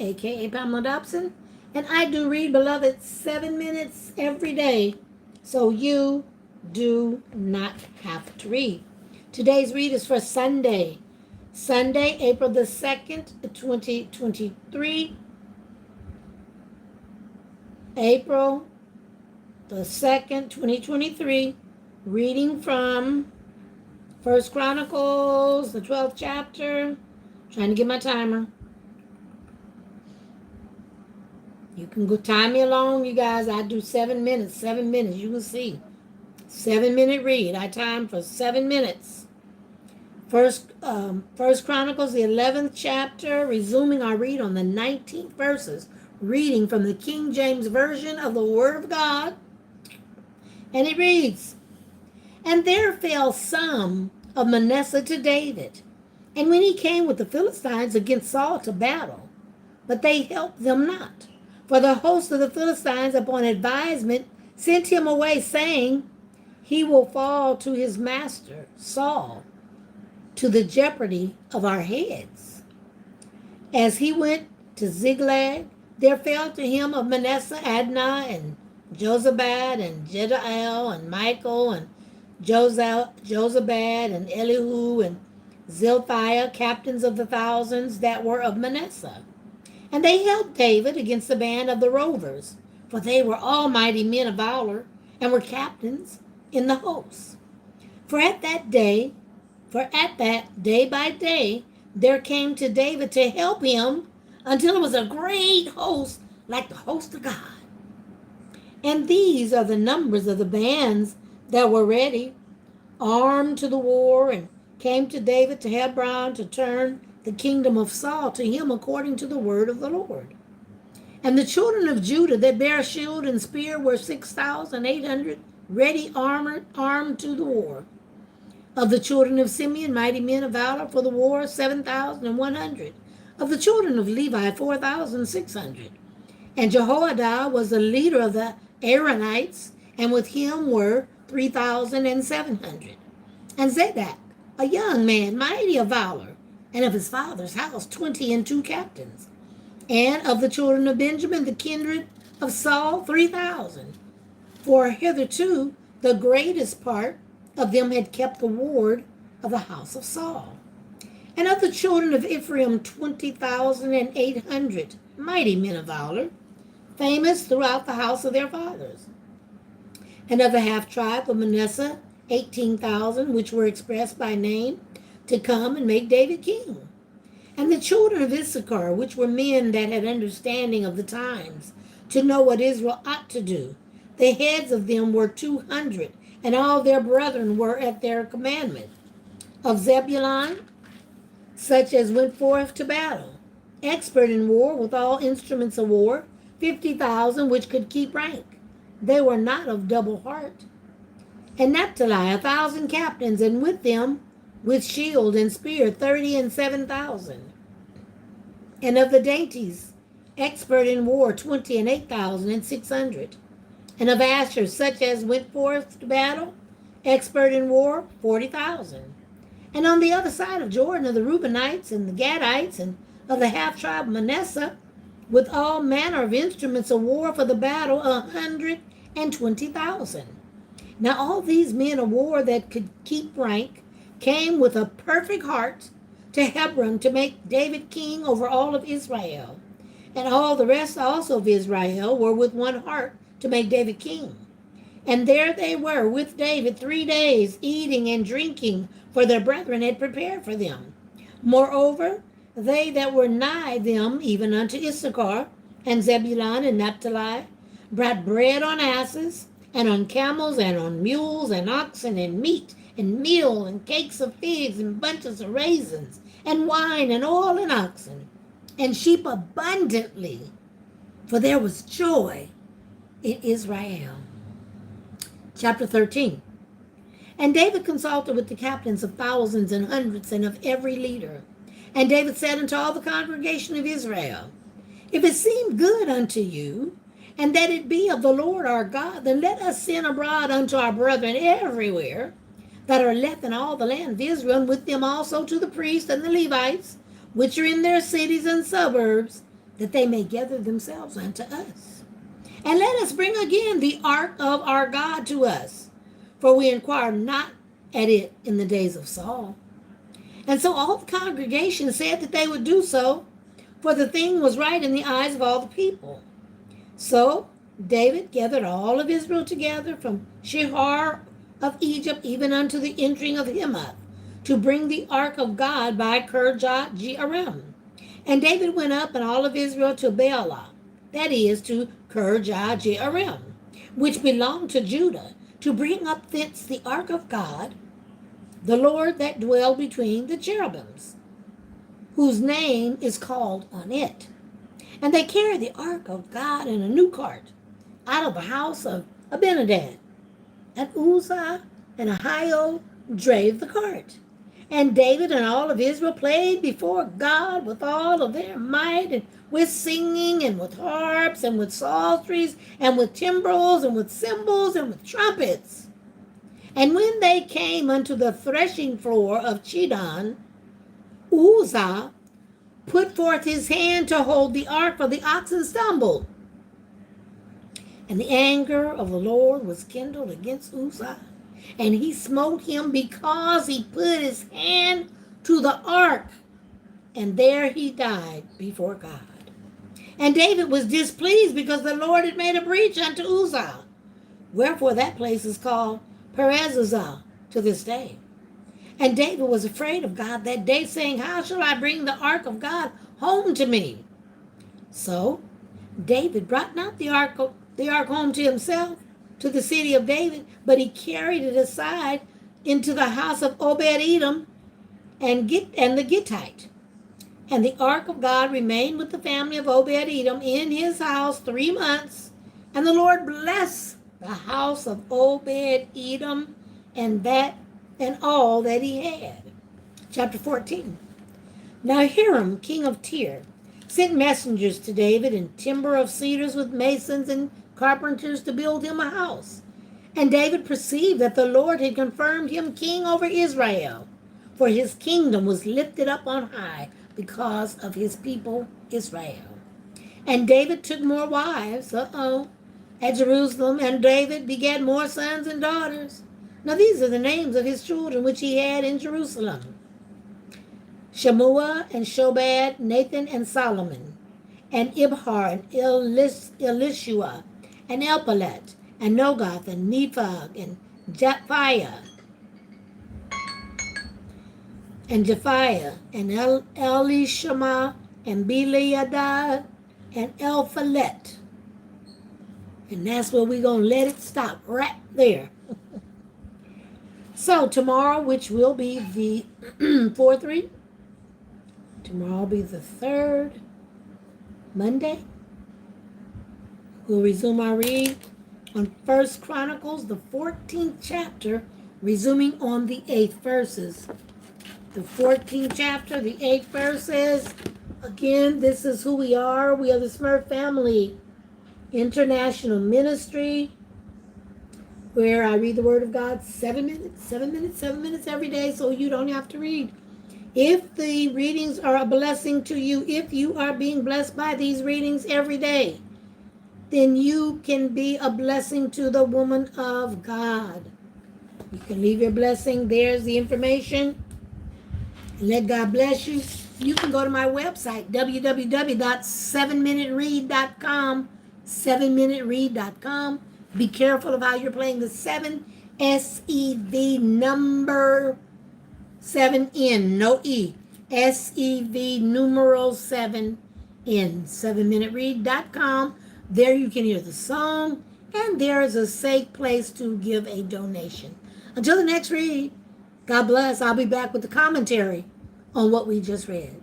aka Pamela Dobson, and I do read, beloved, 7 minutes every day, so you do not have to read. Today's read is for Sunday, April the 2nd, 2023. April the 2nd, 2023. Reading from 1 Chronicles, the 12th chapter. Trying to get my timer. You can go time me along, you guys. I do 7 minutes. 7 minutes. You can see. 7-minute read. I time for 7 minutes. First Chronicles, the 11th chapter. Resuming our read on the 19th verses. Reading from the King James Version of the Word of God. And it reads, "And there fell some of Manasseh to David. And when he came with the Philistines against Saul to battle, but they helped them not. For the host of the Philistines upon advisement sent him away, saying, He will fall to his master, Saul, to the jeopardy of our heads. As he went to Ziklag, there fell to him of Manasseh Adnah and Jozabad and Jediel and Michael and Jozabad and Elihu and Zilphiah, captains of the thousands that were of Manasseh. And they helped David against the band of the rovers, for they were all mighty men of valor, and were captains in the hosts. For at that day by day, there came to David to help him until it was a great host like the host of God. And these are the numbers of the bands that were ready, armed to the war, and came to David to Hebron to turn the kingdom of Saul to him according to the word of the Lord. And the children of Judah that bare shield and spear were 6,800, ready armed to the war. Of the children of Simeon, mighty men of valor for the war, 7,100. Of the children of Levi, 4,600. And Jehoiada was the leader of the Aaronites, and with him were 3,700. And Zadok, a young man, mighty of valor, and of his father's house 22 captains. And of the children of Benjamin, the kindred of Saul, 3,000. For hitherto the greatest part of them had kept the ward of the house of Saul. And of the children of Ephraim, 20,800, mighty men of valor, famous throughout the house of their fathers. And of the half tribe of Manasseh, 18,000, which were expressed by name, to come and make David king. And the children of Issachar, which were men that had understanding of the times, to know what Israel ought to do. The heads of them were 200, and all their brethren were at their commandment. Of Zebulun, such as went forth to battle, expert in war with all instruments of war, 50,000 which could keep rank. They were not of double heart. And Naphtali, 1,000 captains, and with them, with shield and spear, 30 and 7,000. And of the dainties, expert in war, 20 and 8,600. And of Asher, such as went forth to battle, expert in war, 40,000. And on the other side of Jordan, of the Reubenites and the Gadites, and of the half tribe of Manasseh, with all manner of instruments of war for the battle, 120,000. Now all these men of war that could keep rank came with a perfect heart to Hebron to make David king over all of Israel. And all the rest also of Israel were with one heart to make David king. And there they were with David 3 days, eating and drinking, for their brethren had prepared for them. Moreover, they that were nigh them, even unto Issachar, and Zebulun and Naphtali, brought bread on asses, and on camels, and on mules, and oxen, and meat, and meal, and cakes of figs, and bunches of raisins, and wine, and oil, and oxen, and sheep abundantly, for there was joy in Israel. Chapter 13. And David consulted with the captains of thousands and hundreds, and of every leader. And David said unto all the congregation of Israel, If it seem good unto you, and that it be of the Lord our God, then let us send abroad unto our brethren everywhere that are left in all the land of Israel, and with them also to the priests and the Levites, which are in their cities and suburbs, that they may gather themselves unto us. And let us bring again the ark of our God to us, for we inquire not at it in the days of Saul. And so all the congregation said that they would do so, for the thing was right in the eyes of all the people. So David gathered all of Israel together from Shihar of Egypt even unto the entering of Hamath, to bring the ark of God by Kirjath Jearim. And David went up and all of Israel to Baalah, that is, to Kirjath Jearim, which belonged to Judah, to bring up thence the ark of God, the Lord that dwelled between the cherubims, whose name is called on it. And they carried the ark of God in a new cart out of the house of Abinadab. And Uzzah and Ahio drave the cart. And David and all of Israel played before God with all of their might, and with singing, and with harps, and with psalteries, and with timbrels, and with cymbals, and with trumpets. And when they came unto the threshing floor of Chidon, Uzzah put forth his hand to hold the ark, for the oxen stumbled. And the anger of the Lord was kindled against Uzzah, and he smote him because he put his hand to the ark, and there he died before God. And David was displeased because the Lord had made a breach unto Uzzah. Wherefore that place is called Perez-Uzzah to this day. And David was afraid of God that day, saying, how shall I bring the ark of God home to me? So David brought not the ark home to himself, to the city of David, but he carried it aside into the house of Obed-Edom and the Gittite. And the ark of God remained with the family of Obed-Edom in his house 3 months. And the Lord blessed the house of Obed-Edom and all that he had. Chapter 14. Now Hiram, king of Tyre, sent messengers to David in timber of cedars with masons and carpenters to build him a house. And David perceived that the Lord had confirmed him king over Israel, for his kingdom was lifted up on high because of his people Israel. And David took more wives, at Jerusalem, and David begat more sons and daughters. Now these are the names of his children which he had in Jerusalem: Shemua and Shobad, Nathan and Solomon, and Ibhar and Elishua, and Elpalet, and Nogath, and Nephag, and Japhiah, and Elishama, and Beliadad, and Elphalet. And that's where we're going to let it stop, right there. So tomorrow, which will be the 4th read, tomorrow will be the 3rd Monday, we'll resume our read on 1Chronicles, the 14th chapter, resuming on the 8th verses. The 14th chapter, the 8th verses. Again, this is who we are. We are the SMRF Family International Ministry, where I read the Word of God 7 minutes every day, so you don't have to read. If the readings are a blessing to you, if you are being blessed by these readings every day, then you can be a blessing to the woman of God. You can leave your blessing. There's the information. And let God bless you. You can go to my website, www.7minuteread.com, 7minuteread.com. Be careful of how you're playing the 7, S-E-V number 7N, no E. S-E-V numeral 7N, 7minuteread.com. There you can hear the song, and there is a safe place to give a donation. Until the next read, God bless. I'll be back with the commentary on what we just read.